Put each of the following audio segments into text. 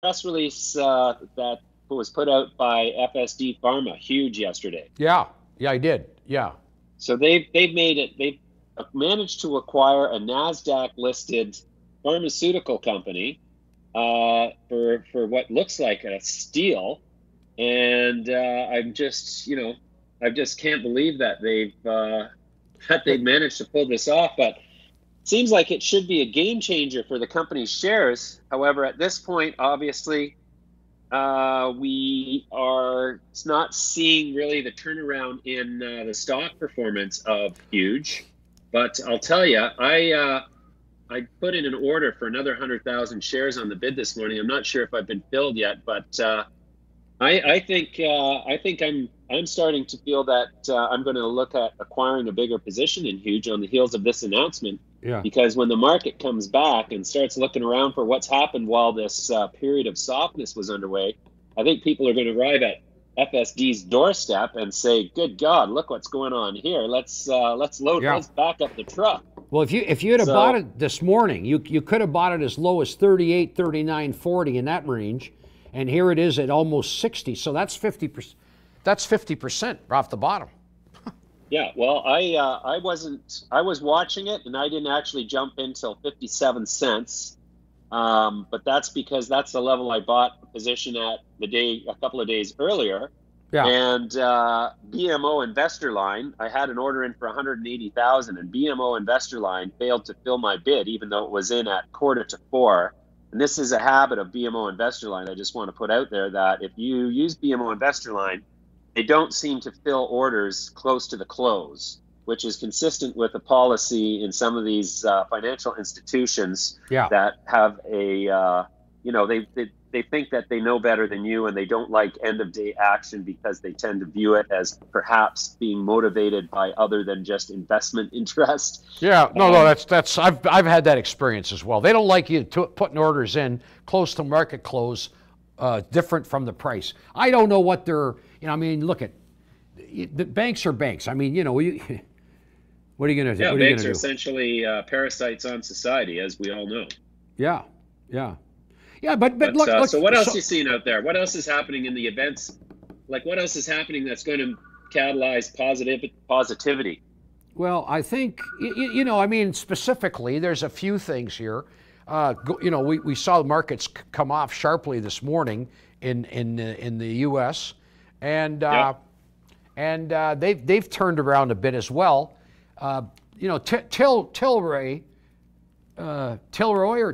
press release that was put out by FSD Pharma, huge yesterday. Yeah, yeah, I did. Yeah. So they've made it. They've managed to acquire a NASDAQ listed pharmaceutical company for what looks like a steal, and I'm just I just can't believe that they've managed to pull this off. But seems like it should be a game changer for the company's shares. However, at this point, obviously, we are not seeing really the turnaround in the stock performance of Huge. But I'll tell you, I put in an order for another 100,000 shares on the bid this morning. I'm not sure if I've been filled yet, but I think I'm starting to feel that I'm going to look at acquiring a bigger position in Huge on the heels of this announcement. Yeah. Because when the market comes back and starts looking around for what's happened while this period of softness was underway, I think people are going to arrive at FSD's doorstep and say, "Good God, look what's going on here. Let's load, let's back up the truck." Well, if you had bought it this morning, you could have bought it as low as 38, 39, 40 in that range, and here it is at almost 60. So that's 50%. That's 50% off the bottom. Yeah, well, I was watching it, and I didn't actually jump in till 57 cents. But that's because that's the level I bought a position at a couple of days earlier. Yeah. And BMO Investor Line, I had an order in for 180,000, and BMO Investor Line failed to fill my bid, even though it was in at 3:45. And this is a habit of BMO Investor Line. I just want to put out there that if you use BMO Investor Line, they don't seem to fill orders close to the close, which is consistent with a policy in some of these financial institutions that have a, they think that they know better than you, and they don't like end of day action because they tend to view it as perhaps being motivated by other than just investment interest. Yeah, no, that's I've had that experience as well. They don't like you putting orders in close to market close, different from the price. I don't know what they're. I mean, look at the banks are banks. I mean, what are you going to do? Yeah, banks are essentially parasites on society, as we all know. Yeah, yeah, yeah. But look. So what else are you seeing out there? What else is happening in the events? Like, what else is happening that's going to catalyze positivity? Well, I think I mean, specifically, there's a few things here. We saw the markets come off sharply this morning in the U.S. and they've turned around a bit as well. Tilray, TLRY.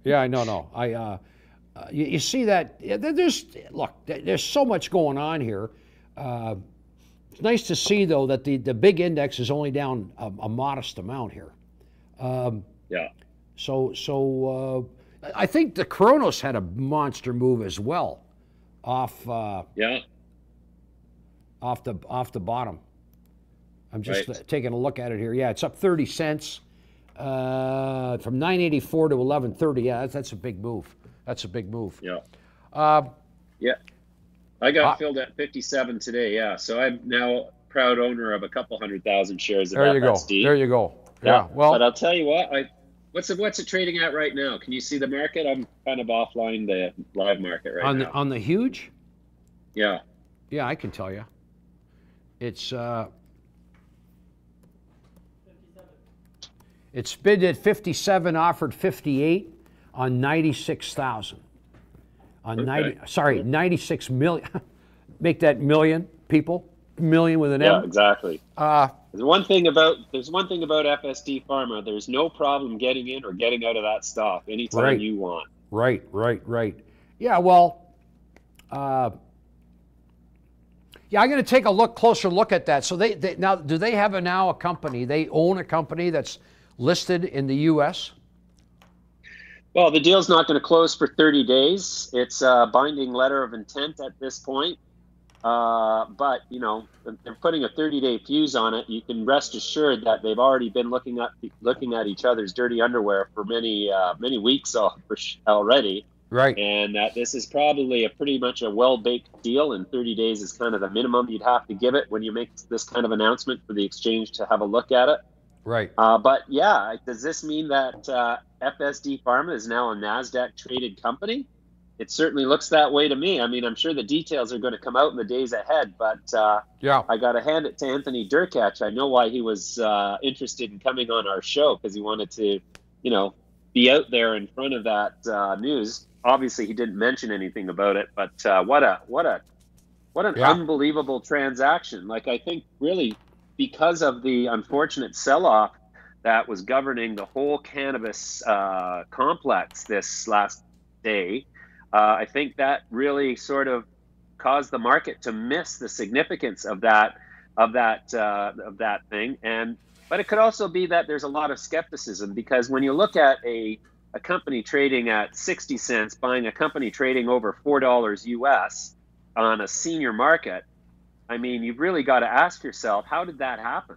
Yeah, no. You see that? There's so much going on here. It's nice to see, though, that the big index is only down a modest amount here. Yeah. So I think the Kronos had a monster move as well, off the bottom. I'm just taking a look at it here. Yeah, it's up 30 cents from 984 to 1130. Yeah, that's a big move. That's a big move. Yeah. Yeah. I got filled at 57 today. Yeah, so I'm now proud owner of a couple 100,000 shares of FSD. There you go. Yeah. Well, but I'll tell you what. What's it trading at right now? Can you see the market? I'm kind of offline the live market right now. On the Huge? Yeah. Yeah, I can tell you. It's it's bid at 57, offered 58 on 96,000. On 96 million. Make that million people. Million with an M. Yeah, exactly. There's one thing about FSD Pharma. There's no problem getting in or getting out of that stock anytime you want. Right. Yeah, well, I'm going to take a closer look at that. So they now, do they have a company? They own a company that's listed in the U.S.? Well, the deal's not going to close for 30 days. It's a binding letter of intent at this point. But they're putting a 30-day fuse on it. You can rest assured that they've already been looking at each other's dirty underwear for many weeks already. Right. And that this is probably pretty much a well-baked deal, and 30 days is kind of the minimum you'd have to give it when you make this kind of announcement for the exchange to have a look at it. Right. But yeah, does this mean that FSD Pharma is now a NASDAQ traded company? It certainly looks that way to me. I mean, I'm sure the details are going to come out in the days ahead, but Yeah. I got to hand it to Anthony Durkach. I know why he was interested in coming on our show, because he wanted to, be out there in front of that news. Obviously, he didn't mention anything about it, but what an Yeah. unbelievable transaction. Like, I think really because of the unfortunate sell-off that was governing the whole cannabis complex this last day, I think that really sort of caused the market to miss the significance of that thing. But it could also be that there's a lot of skepticism, because when you look at a company trading at 60 cents, buying a company trading over $4 US on a senior market, I mean, you've really got to ask yourself, how did that happen?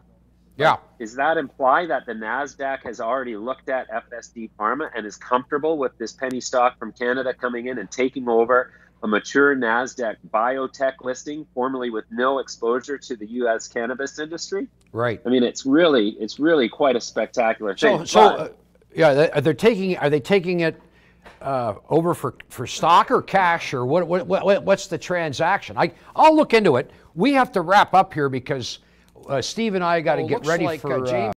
Yeah. Does that imply that the NASDAQ has already looked at FSD Pharma and is comfortable with this penny stock from Canada coming in and taking over a mature NASDAQ biotech listing, formerly with no exposure to the U.S. cannabis industry? Right. I mean, it's really quite a spectacular thing. Yeah, are they taking it over for stock or cash, or what's the transaction? I'll look into it. We have to wrap up here because Steve and I got to get ready for James.